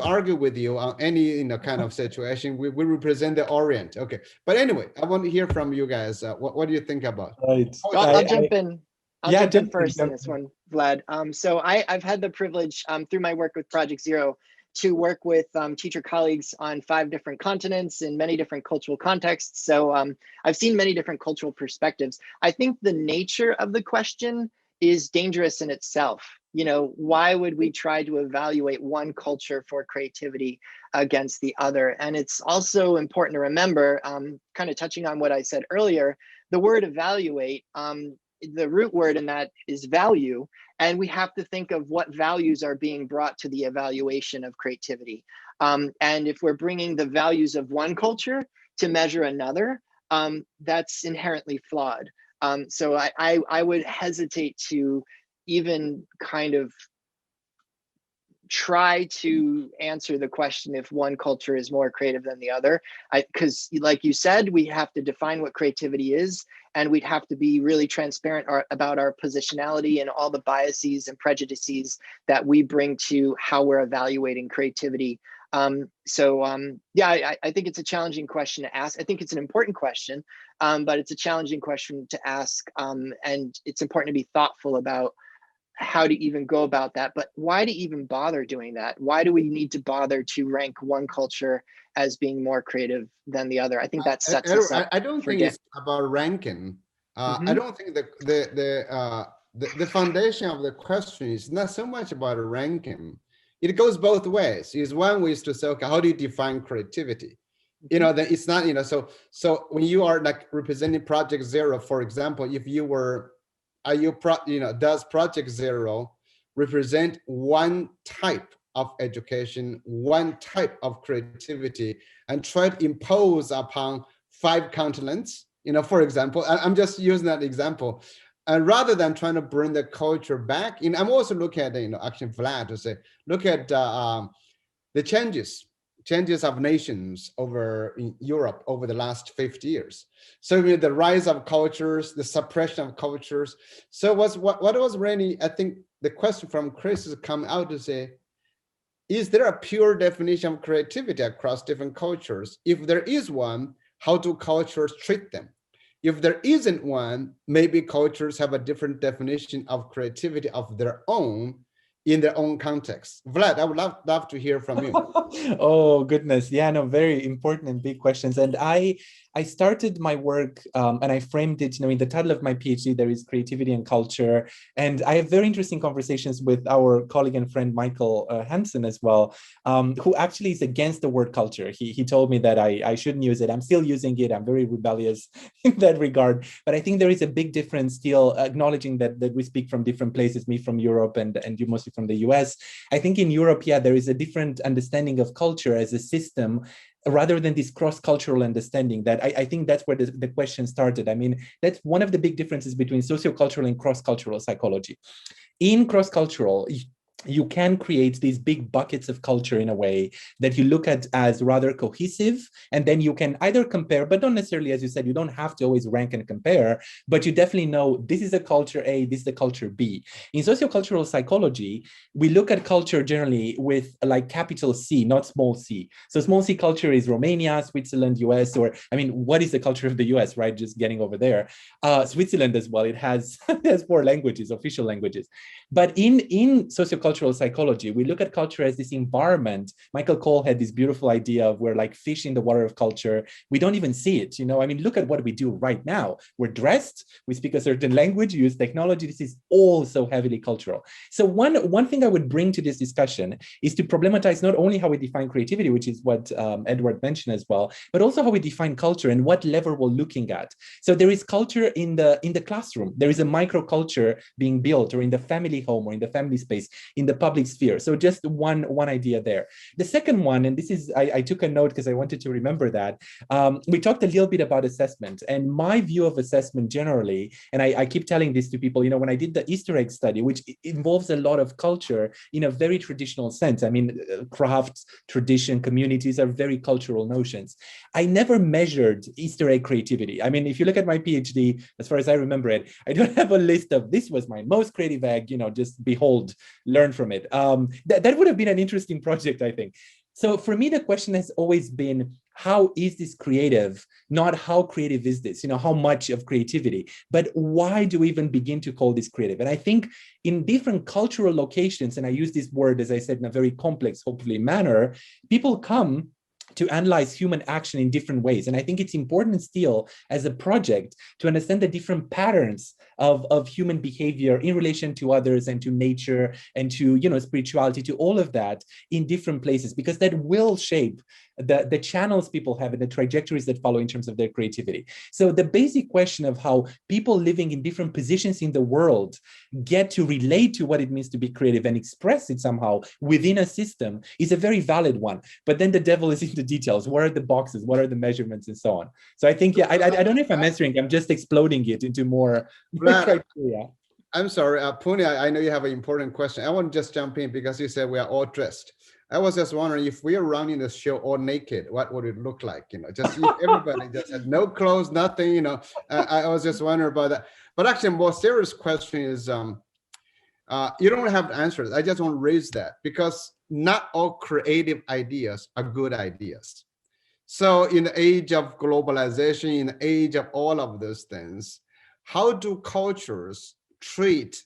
D: argue with you on any kind of situation. We represent the Orient. Okay, but anyway, I want to hear from you guys. What do you think about?
B: Right.
C: I'll jump in. I'll jump in first in this one, Vlad. So I've had the privilege through my work with Project Zero to work with teacher colleagues on 5 different continents in many different cultural contexts. So I've seen many different cultural perspectives. I think the nature of the question is dangerous in itself. Why would we try to evaluate one culture for creativity against the other? And it's also important to remember, kind of touching on what I said earlier, the word evaluate, the root word in that is value. And we have to think of what values are being brought to the evaluation of creativity. And if we're bringing the values of one culture to measure another, that's inherently flawed. So I would hesitate to even kind of try to answer the question if one culture is more creative than the other. Because like you said, we have to define what creativity is, and we'd have to be really transparent about our positionality and all the biases and prejudices that we bring to how we're evaluating creativity. Yeah, I think it's a challenging question to ask. I think it's an important question, but it's a challenging question to ask. And it's important to be thoughtful about how to even go about that. But why to even bother doing that? Why do we need to bother to rank one culture as being more creative than the other? I think that sets us up.
D: I don't think it's about ranking. I don't think the foundation of the question is not so much about ranking. It goes both ways. Is one way is to say, okay, how do you define creativity? Then it's not, so when you are like representing Project Zero, for example, if you were, does Project Zero represent one type of education, one type of creativity, and try to impose upon 5 continents? For example, I'm just using that example. And rather than trying to bring the culture back, I'm also looking at, actually Vlad to say, look at the changes of nations over in Europe over the last 50 years. So the rise of cultures, the suppression of cultures. So what was really, I think the question from Chris is come out to say, is there a pure definition of creativity across different cultures? If there is one, how do cultures treat them? If there isn't one, maybe cultures have a different definition of creativity of their own in their own context. Vlad, I would love to hear from you.
B: Oh, goodness. Yeah, no, very important and big questions. And I started my work and I framed it, in the title of my PhD, there is creativity and culture. And I have very interesting conversations with our colleague and friend, Michael Hansen as well, who actually is against the word culture. He told me that I shouldn't use it. I'm still using it. I'm very rebellious in that regard. But I think there is a big difference still, acknowledging that we speak from different places, me from Europe and you mostly from the US. I think in Europe, yeah, there is a different understanding of culture as a system rather than this cross-cultural understanding. That I think that's where the question started. I mean, that's one of the big differences between sociocultural and cross-cultural psychology. In cross-cultural, you can create these big buckets of culture in a way that you look at as rather cohesive, and then you can either compare, but not necessarily, as you said, you don't have to always rank and compare, but you definitely know this is a culture A, this is the culture B. In sociocultural psychology, we look at culture generally with like capital C, not small c. So small c culture is Romania, Switzerland, US, or I mean, what is the culture of the US, right? Just getting over there. Switzerland as well, it has, it has 4 languages, official languages. But in sociocultural psychology, we look at culture as this environment. Michael Cole had this beautiful idea of we're like fish in the water of culture. We don't even see it, you know? I mean, look at what we do right now. We're dressed, we speak a certain language, use technology. This is all so heavily cultural. So one thing I would bring to this discussion is to problematize not only how we define creativity, which is what Edward mentioned as well, but also how we define culture and what level we're looking at. So there is culture in the classroom. There is a microculture being built, or in the family home, or in the family space, in the public sphere. So just one idea there. The second one, and this is, I took a note because I wanted to remember that, we talked a little bit about assessment, and my view of assessment generally, and I keep telling this to people, you know, when I did the Easter egg study, which involves a lot of culture in a very traditional sense. I mean, crafts, tradition, communities are very cultural notions. I never measured Easter egg creativity. I mean, if you look at my PhD, as far as I remember it, I don't have a list of this was my most creative egg, you know, just behold, learn from it. That would have been an interesting project, I think. So for me, the question has always been, how is this creative? Not how creative is this, you know, how much of creativity, but why do we even begin to call this creative? And I think in different cultural locations, and I use this word, as I said, in a very complex, hopefully, manner, people come to analyze human action in different ways. And I think it's important still as a project to understand the different patterns of human behavior in relation to others and to nature and to, you know, spirituality, to all of that in different places, because that will shape the channels people have and the trajectories that follow in terms of their creativity. So the basic question of how people living in different positions in the world get to relate to what it means to be creative and express it somehow within a system is a very valid one. But then the devil is in the details. What are the boxes? What are the measurements and so on? So I think, yeah, I don't know if I'm answering. I'm just exploding it into more criteria.
D: I'm sorry, Puni, I know you have an important question. I want to just jump in because you said we are all dressed. I was just wondering, if we are running the show all naked, what would it look like? You know, just if everybody just had no clothes, nothing. You know, I was just wondering about that. But actually, a more serious question is, you don't have to answer it. I just want to raise that because not all creative ideas are good ideas. So in the age of globalization, in the age of all of those things, how do cultures treat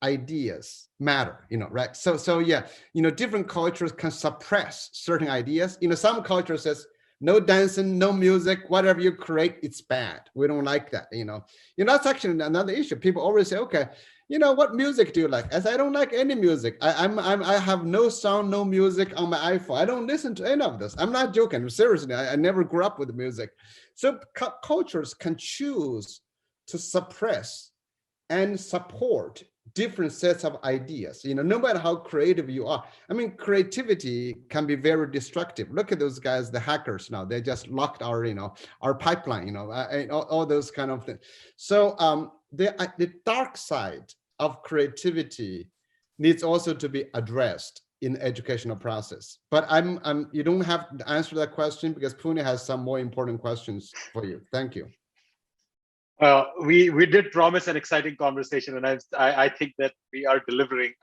D: ideas matter, you know, right? So yeah, you know, different cultures can suppress certain ideas. You know, some cultures says no dancing, no music, whatever you create, it's bad. We don't like that, you know. That's actually another issue. People always say, okay, you know, what music do you like? I say, I don't like any music. I have no sound, no music on my iPhone. I don't listen to any of this. I'm not joking. Seriously, I never grew up with music. So cultures can choose to suppress and support different sets of ideas, you know, no matter how creative you are. I mean, creativity can be very destructive. Look at those guys, the hackers now, they just locked our, you know, our pipeline, you know, all those kind of things. So the dark side of creativity needs also to be addressed in the educational process. But you don't have to answer that question because Pune has some more important questions for you. Thank you.
A: We did promise an exciting conversation, and I think that we are delivering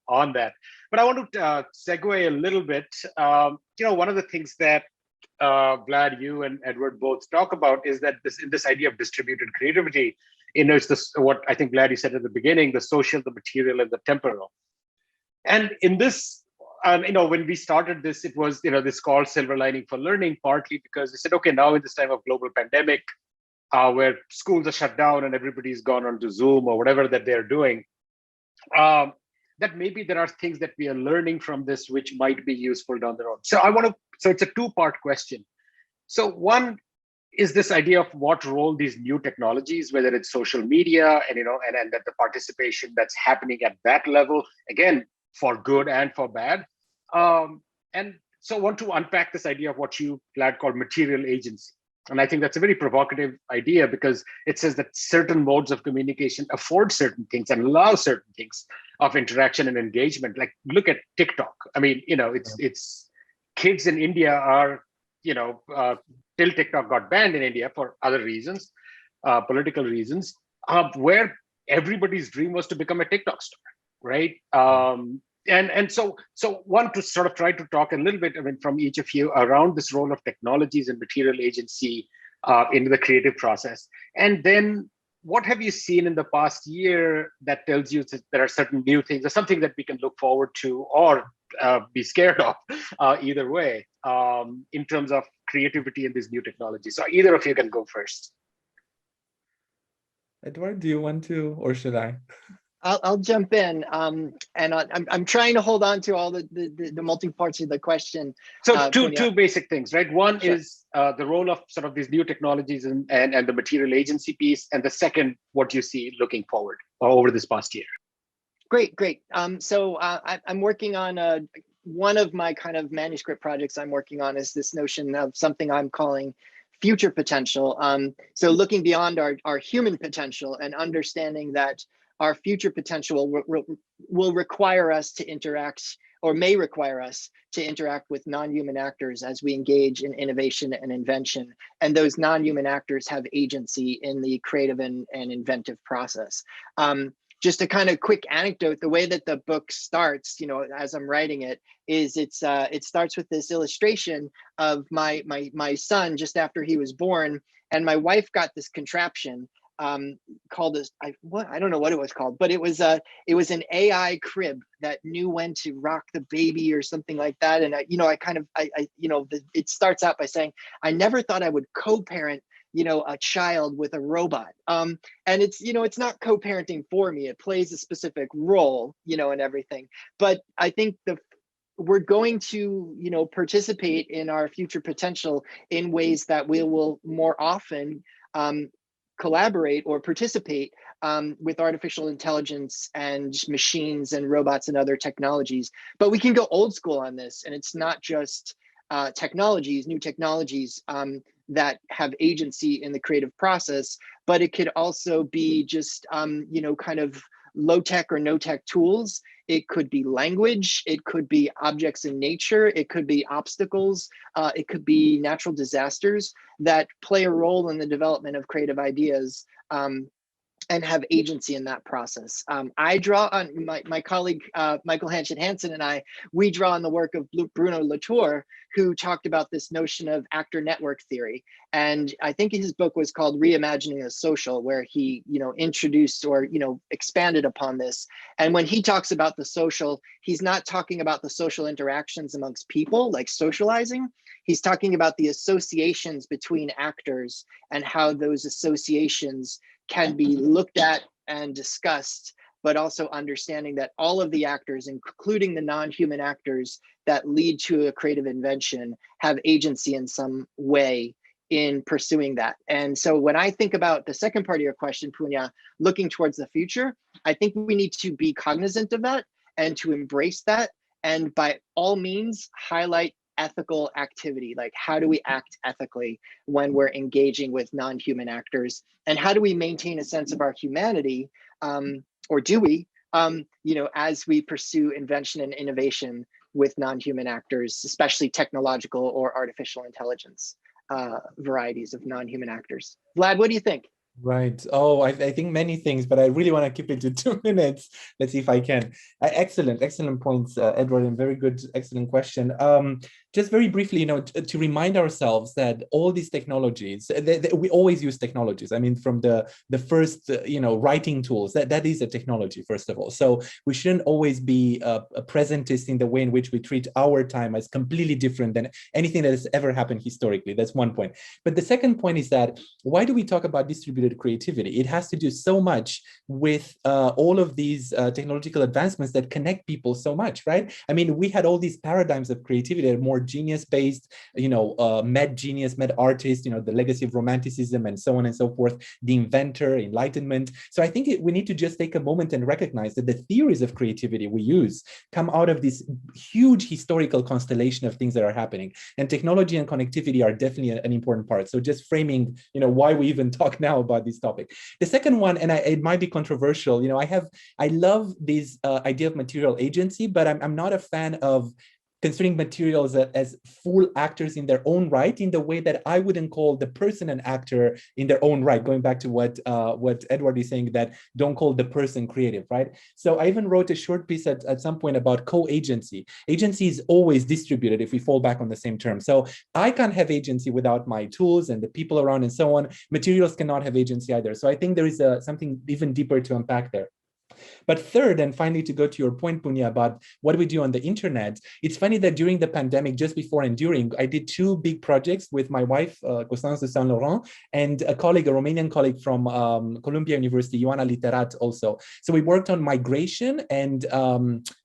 A: on that. But I want to segue a little bit. You know, one of the things that Vlad, you and Edward both talk about is that this idea of distributed creativity. You know, it's this, what I think Vlad, you said at the beginning: the social, the material, and the temporal. And in this, you know, when we started this, it was, you know, this called Silver Lining for Learning, partly because we said, okay, now in this time of global pandemic, where schools are shut down and everybody's gone onto Zoom or whatever that they're doing, that maybe there are things that we are learning from this which might be useful down the road. So so it's a two-part question. So one is this idea of what role these new technologies, whether it's social media and, you know, and that the participation that's happening at that level, again, for good and for bad. And so I want to unpack this idea of what you, Vlad, called material agency. And I think that's a very provocative idea because it says that certain modes of communication afford certain things and allow certain things of interaction and engagement. Like look at TikTok. I mean, it's kids in India are, till TikTok got banned in India for other reasons, political reasons, where everybody's dream was to become a TikTok star, right? And so one to sort of try to talk a little bit, I mean, from each of you around this role of technologies and material agency into the creative process. And then what have you seen in the past year that tells you that there are certain new things or something that we can look forward to or be scared of, either way, in terms of creativity in these new technologies? So either of you can go first.
B: Edward, do you want to, or should I?
C: I'll jump in, and I'm trying to hold on to all the multi parts of the question.
A: So two basic things, right? One
C: Sure.
A: is the role of sort of these new technologies and the material agency piece, and the second, what you see looking forward over this past year.
C: Great. So I'm working on one of my kind of manuscript projects I'm working on is this notion of something I'm calling future potential. So looking beyond our human potential and understanding that our future potential will require us to interact, or may require us to interact with non-human actors as we engage in innovation and invention. And those non-human actors have agency in the creative and inventive process. Just a kind of quick anecdote, the way that the book starts, as I'm writing it, is it starts with this illustration of my son just after he was born, and my wife got this contraption called this, I don't know what it was called, but it was an AI crib that knew when to rock the baby or something like that. And it starts out by saying, I never thought I would co-parent a child with a robot. And it's not co-parenting for me. It plays a specific role, and everything. But I think we're going to, participate in our future potential in ways that we will more often collaborate or participate with artificial intelligence and machines and robots and other technologies. But we can go old school on this, and it's not just new technologies that have agency in the creative process, but it could also be just kind of low tech or no tech tools. It could be language, it could be objects in nature, it could be obstacles, it could be natural disasters that play a role in the development of creative ideas and have agency in that process. I draw on my colleague, Michael Hansen and I, we draw on the work of Bruno Latour, who talked about this notion of actor network theory. And I think his book was called Reimagining the Social, where he, introduced or, expanded upon this. And when he talks about the social, he's not talking about the social interactions amongst people, like socializing. He's talking about the associations between actors and how those associations can be looked at and discussed, but also understanding that all of the actors, including the non-human actors that lead to a creative invention, have agency in some way in pursuing that. And so when I think about the second part of your question, Punya, looking towards the future, I think we need to be cognizant of that and to embrace that. And by all means, highlight ethical activity, like how do we act ethically when we're engaging with non-human actors, and how do we maintain a sense of our humanity, or do we, as we pursue invention and innovation with non-human actors, especially technological or artificial intelligence varieties of non-human actors. Vlad, what do you think?
B: Right. Oh, I think many things, but I really want to keep it to 2 minutes. Let's see if I can. Excellent points, Edward, and very good, excellent question. Just very briefly, to remind ourselves that all these technologies, we always use technologies. I mean, from the first, writing tools, that is a technology, first of all. So we shouldn't always be a presentist in the way in which we treat our time as completely different than anything that has ever happened historically. That's one point. But the second point is that, why do we talk about distributed creativity? It has to do so much with all of these technological advancements that connect people so much, right? I mean, we had all these paradigms of creativity that are more genius-based, med genius, med artist, the legacy of romanticism and so on and so forth, the inventor, enlightenment. So I think we need to just take a moment and recognize that the theories of creativity we use come out of this huge historical constellation of things that are happening. And technology and connectivity are definitely an important part. So just framing, why we even talk now about this topic. The second one, and it might be controversial, I love this idea of material agency, but I'm not a fan of considering materials as full actors in their own right, in the way that I wouldn't call the person an actor in their own right, going back to what Edward is saying, that don't call the person creative, right? So I even wrote a short piece at some point about co-agency. Agency is always distributed if we fall back on the same term. So I can't have agency without my tools and the people around and so on. Materials cannot have agency either. So I think there is something even deeper to unpack there. But third, and finally, to go to your point, Punya, about what we do on the internet, it's funny that during the pandemic, just before and during, I did two big projects with my wife, Constance de Saint Laurent, and a Romanian colleague from Columbia University, Ioana Literat also. So we worked on migration and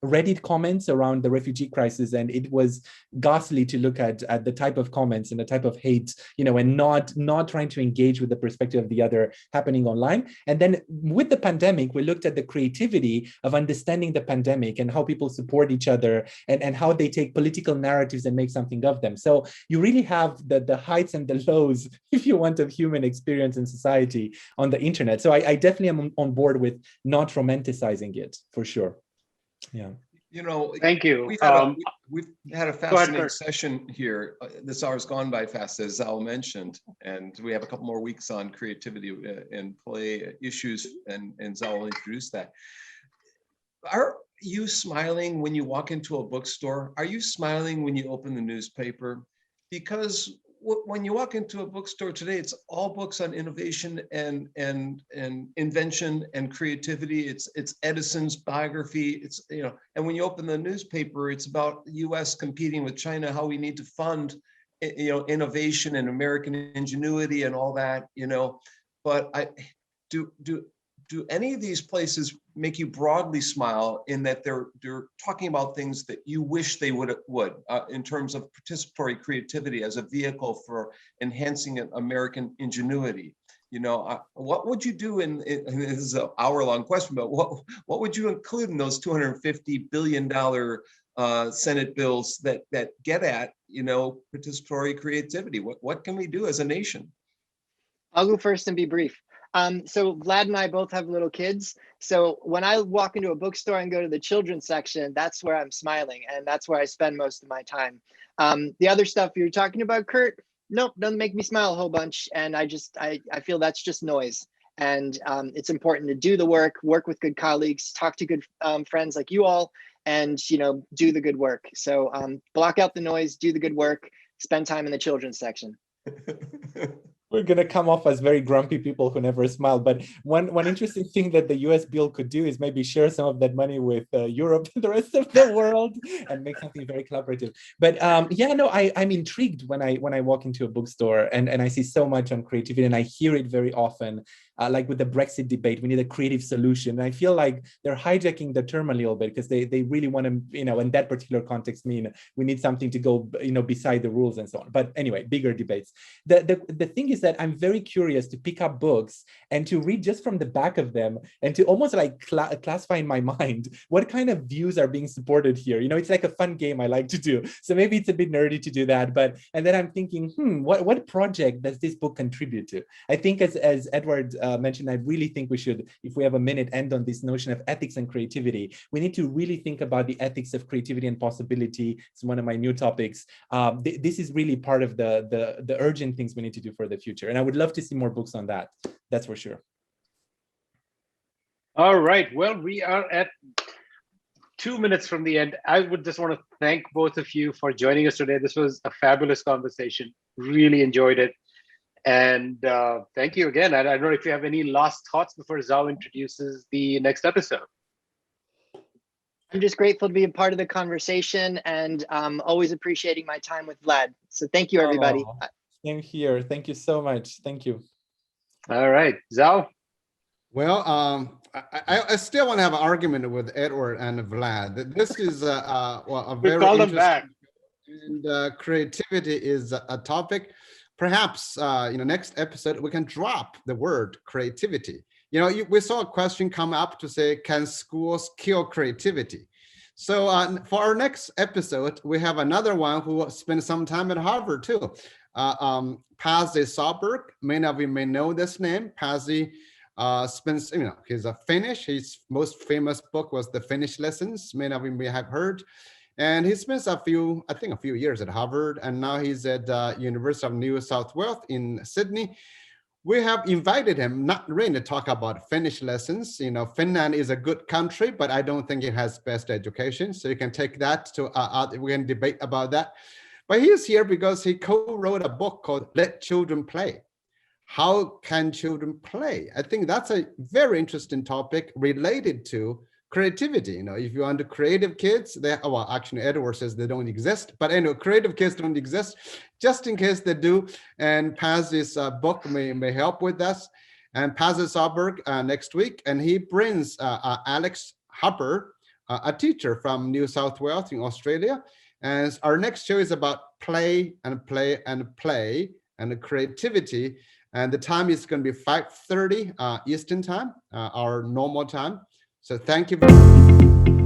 B: Reddit comments around the refugee crisis, and it was ghastly to look at the type of comments and the type of hate, and not trying to engage with the perspective of the other happening online. And then with the pandemic, we looked at the creativity of understanding the pandemic and how people support each other and how they take political narratives and make something of them. So you really have the heights and the lows, if you want, of human experience and society on the internet. So I definitely am on board with not romanticizing it, for sure. Yeah.
A: Thank you.
E: We've had a fascinating session here. This hour's gone by fast, as Zal mentioned, and we have a couple more weeks on creativity and play issues, and Zal will introduce that. Are you smiling when you walk into a bookstore? Are you smiling when you open the newspaper? Because when you walk into a bookstore today, it's all books on innovation and invention and creativity. It's Edison's biography. It's and when you open the newspaper, it's about the U.S. competing with China, how we need to fund innovation and American ingenuity and all that. But do any of these places make you broadly smile in that they're talking about things that you wish they would in terms of participatory creativity as a vehicle for enhancing American ingenuity? What would you do in this is an hour-long question, but what would you include in those $250 billion Senate bills that get at participatory creativity? What can we do as a nation?
C: I'll go first and be brief. So Vlad and I both have little kids. So when I walk into a bookstore and go to the children's section, that's where I'm smiling, and that's where I spend most of my time. The other stuff you're talking about, Kurt, nope, doesn't make me smile a whole bunch. And I feel that's just noise. And it's important to do the work with good colleagues, talk to good friends like you all, and do the good work. So block out the noise, do the good work, spend time in the children's section.
B: We're going to come off as very grumpy people who never smile. But one interesting thing that the US bill could do is maybe share some of that money with Europe and the rest of the world and make something very collaborative. But I'm intrigued when I walk into a bookstore and I see so much on creativity, and I hear it very often. Like with the Brexit debate, we need a creative solution. And I feel like they're hijacking the term a little bit because they really want to, in that particular context, mean we need something to go, beside the rules and so on. But anyway, bigger debates. The thing is that I'm very curious to pick up books and to read just from the back of them and to almost like classify in my mind what kind of views are being supported here. It's like a fun game I like to do. So maybe it's a bit nerdy to do that. And then I'm thinking, what project does this book contribute to? I think as Edward mentioned, I really think we should, if we have a minute, end on this notion of ethics and creativity. We need to really think about the ethics of creativity and possibility. It's one of my new topics. This is really part of the urgent things we need to do for the future. And I would love to see more books on that. That's for sure.
A: All right. Well, we are at 2 minutes from the end. I would just want to thank both of you for joining us today. This was a fabulous conversation. Really enjoyed it. And thank you again. I don't know if you have any last thoughts before Zhao introduces the next episode.
C: I'm just grateful to be a part of the conversation and always appreciating my time with Vlad. So thank you, everybody.
B: Same here. Thank you so much. Thank you.
A: All right, Zhao.
D: Well, I still want to have an argument with Edward and Vlad. This is a very
A: call them back.
D: And creativity is a topic. Perhaps next episode we can drop the word creativity. We saw a question come up to say, can schools kill creativity? So for our next episode, we have another one who spent some time at Harvard too. Pasi Sahlberg. Many of you may know this name. Pasi spends, he's a Finnish. His most famous book was The Finnish Lessons. Many of you may have heard. And he spent a few years at Harvard, and now he's at University of New South Wales in Sydney. We have invited him not really to talk about Finnish lessons. Finland is a good country, but I don't think it has best education. So you can take that to we can debate about that. But he's here because he co-wrote a book called Let Children Play. How can children play? I think that's a very interesting topic related to creativity. If you want creative kids, actually Edward says they don't exist, but anyway, creative kids don't exist. Just in case they do, and Pasi's book may help with us. And Pasi Sahlberg next week, and he brings Alex Harper, a teacher from New South Wales in Australia. And our next show is about play and play and play and creativity. And the time is going to be 5:30 Eastern time, our normal time. So thank you.